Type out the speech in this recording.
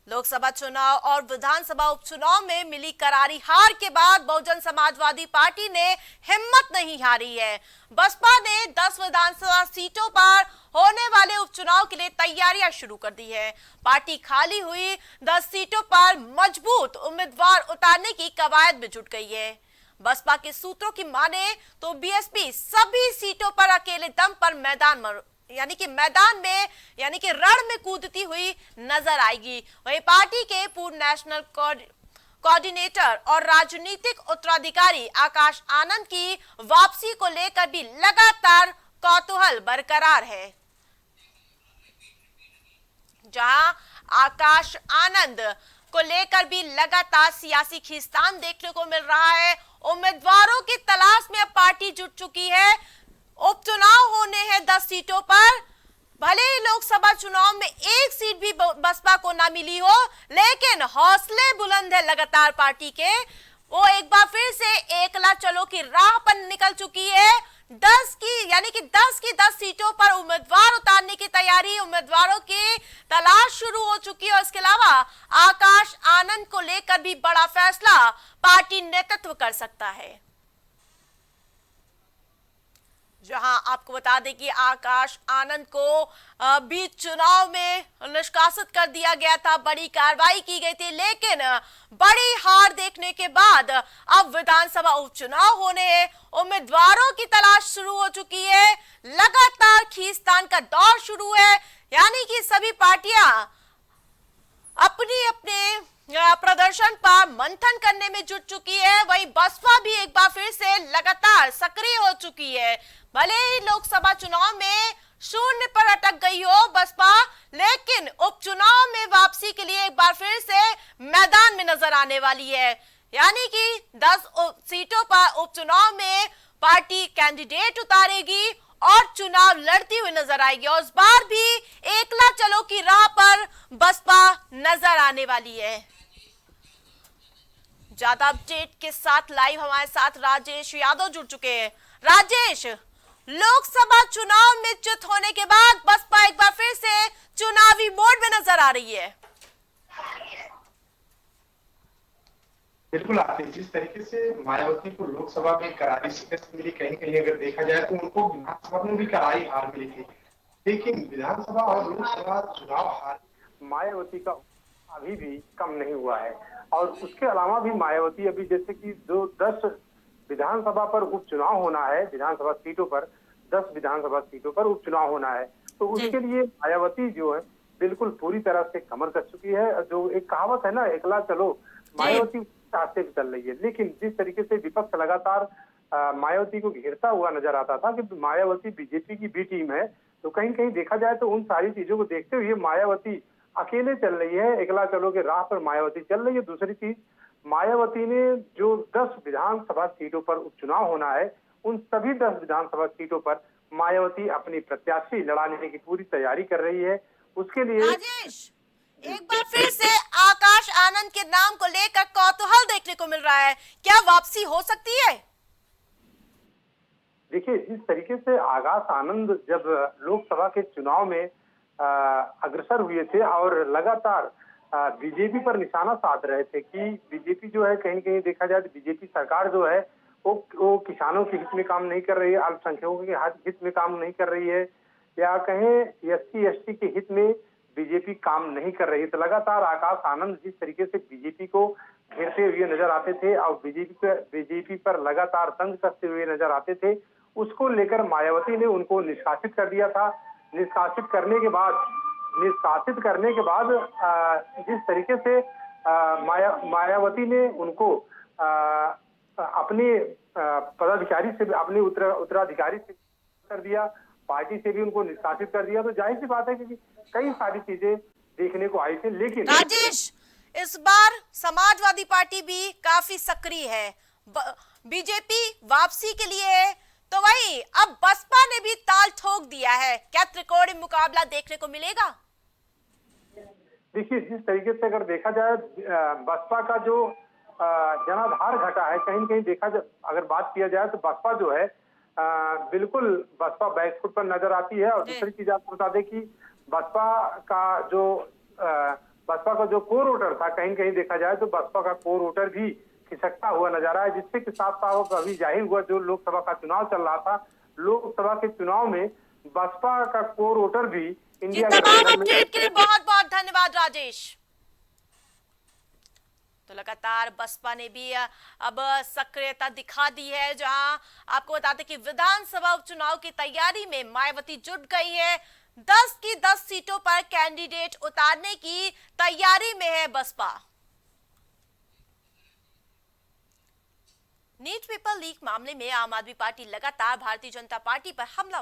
लोकसभा चुनाव और विधानसभा उपचुनाव में मिली करारी हार के बाद बहुजन समाजवादी पार्टी ने हिम्मत नहीं हारी है। बसपा ने 10 विधानसभा सीटों पर होने वाले उपचुनाव के लिए तैयारियां शुरू कर दी है। पार्टी खाली हुई 10 सीटों पर मजबूत उम्मीदवार उतारने की कवायद में जुट गई है। बसपा के सूत्रों की माने तो बीएसपी सभी सीटों पर अकेले दम पर मैदान में रण में कूदती हुई नजर आएगी। वहीं पार्टी के पूर्व नेशनल कोऑर्डिनेटर और राजनीतिक उत्तराधिकारी आकाश आनंद की वापसी को लेकर भी लगातार कौतूहल बरकरार है। जहां आकाश आनंद को लेकर भी लगातार सियासी खींचतान देखने को मिल रहा है। उम्मीदवारों की तलाश में अब पार्टी जुट चुकी है। उपचुनाव होने हैं 10 सीटों पर। भले ही लोकसभा चुनाव में एक सीट भी बसपा को ना मिली हो, लेकिन हौसले बुलंद है लगातार पार्टी के। वो एक बार फिर से एकला चलो की राह पर निकल चुकी है। 10 की 10 सीटों पर उम्मीदवार उतारने की तैयारी, उम्मीदवारों की तलाश शुरू हो चुकी है। और इसके अलावा आकाश आनंद को लेकर भी बड़ा फैसला पार्टी नेतृत्व कर सकता है। जहां आपको बता दें कि आकाश आनंद को बीच चुनाव में निष्कासित कर दिया गया था, बड़ी कार्रवाई की गई थी, लेकिन बड़ी हार देखने के बाद अब विधानसभा उपचुनाव होने हैं। उम्मीदवारों की तलाश शुरू हो चुकी है। लगातार खींचतान का दौर शुरू है, यानी कि सभी पार्टियां अपने प्रदर्शन पर मंथन करने में जुट चुकी है। वहीं बसपा भी एक बार फिर से लगातार सक्रिय हो चुकी है। भले ही लोकसभा चुनाव में शून्य पर अटक गई हो बसपा, लेकिन उपचुनाव में वापसी के लिए एक बार फिर से मैदान में नजर आने वाली है। यानी कि 10 सीटों पर उपचुनाव में पार्टी कैंडिडेट उतारेगी और चुनाव लड़ती हुई नजर आएगी। और इस बार भी एकला चलो की राह पर बसपा नजर आने वाली है। ज्यादा अपडेट के साथ लाइव हमारे साथ राजेश यादव जुड़ चुके हैं। राजेश, लोकसभा चुनाव में चित होने के बाद बसपा एक बार फिर से चुनावी मोड में नजर आ रही है। बिल्कुल आते जिस तरीके से मायावती को लोकसभा में करारी शिकस्त मिली, कहीं कहीं अगर देखा जाए तो उनको विधानसभा में भी करारी हार मिली थी, लेकिन विधानसभा और लोकसभा चुनाव हार मायावती का अभी भी कम नहीं हुआ है। और उसके अलावा भी मायावती अभी जैसे कि 10 विधानसभा पर उपचुनाव होना है, विधानसभा सीटों पर 10 विधानसभा सीटों पर उपचुनाव होना है, तो उसके लिए मायावती जो है बिल्कुल पूरी तरह से कमर कस चुकी है। जो एक कहावत है ना, एकला चलो, मायावती रास्ते चल रही है। लेकिन जिस तरीके से विपक्ष लगातार मायावती को घेरता हुआ नजर आता था कि मायावती बीजेपी की बी टीम है, तो कहीं कहीं देखा जाए तो उन सारी चीजों को देखते हुए मायावती अकेले चल रही है, एकला चलो के राह पर मायावती चल रही है। दूसरी चीज, मायावती ने जो 10 विधानसभा सीटों पर उपचुनाव होना है, उन सभी 10 विधानसभा सीटों पर मायावती अपनी प्रत्याशी लड़ाने की पूरी तैयारी कर रही है। उसके लिए राजेश, एक बार फिर से आकाश आनंद के नाम को लेकर कौतूहल देखने को मिल रहा है। क्या वापसी हो सकती है? देखिए, जिस तरीके से आकाश आनंद जब लोकसभा के चुनाव में अग्रसर हुए थे और लगातार बीजेपी पर निशाना साध रहे थे कि बीजेपी जो है, कहीं कहीं देखा जाए तो बीजेपी सरकार जो है वो किसानों के हित में काम नहीं कर रही है, अल्पसंख्यकों के हित में काम नहीं कर रही है, या कहें एससी एसटी के हित में बीजेपी काम नहीं कर रही है। तो लगातार आकाश आनंद जिस तरीके से बीजेपी को घेरते हुए नजर आते थे और बीजेपी पर लगातार तंज कसते हुए नजर आते थे, उसको लेकर मायावती ने उनको निष्कासित कर दिया था। निष्कासित करने के बाद जिस तरीके से मायावती ने उनको अपने पदाधिकारी से, अपने उत्तराधिकारी से कर दिया, पार्टी से भी उनको निष्कासित कर दिया। तो जाहिर सी बात है कि कई सारी चीजें देखने को आई थी। लेकिन राजेश, इस बार समाजवादी पार्टी भी काफी सक्रिय है, बीजेपी वापसी के लिए है, तो वही अब बसपा ने भी ताल ठोक दिया है। क्या त्रिकोणीय मुकाबला देखने को मिलेगा? देखिए, जिस तरीके से अगर देखा जाए बसपा का जो जनाधार घटा है, कहीं कहीं देखा जाए, अगर बात किया जाए तो बसपा जो है बिल्कुल बसपा बैकफुट पर नजर आती है। और दूसरी चीज आपको बता दें कि बसपा का जो बसपा का जो कोर वोटर था, कहीं कहीं देखा जाए तो बसपा का कोर वोटर भी खिसकता हुआ नजर आ रहा है, जिससे कि साफ साफ अभी जाहिर हुआ जो लोकसभा का चुनाव चल रहा था, लोकसभा के चुनाव में बसपा का कोर वोटर भी जी, इंडिया तमाम गठबंधन अपडेट के लिए में। बहुत बहुत धन्यवाद राजेश। तो लगातार बसपा ने भी अब सक्रियता दिखा दी है, जहां आपको बता दें कि विधानसभा उपचुनाव की तैयारी में मायावती जुट गई है। 10 की 10 सीटों पर कैंडिडेट उतारने की तैयारी में है बसपा। नीट पेपर लीक मामले में आम आदमी पार्टी लगातार भारतीय जनता पार्टी पर हमला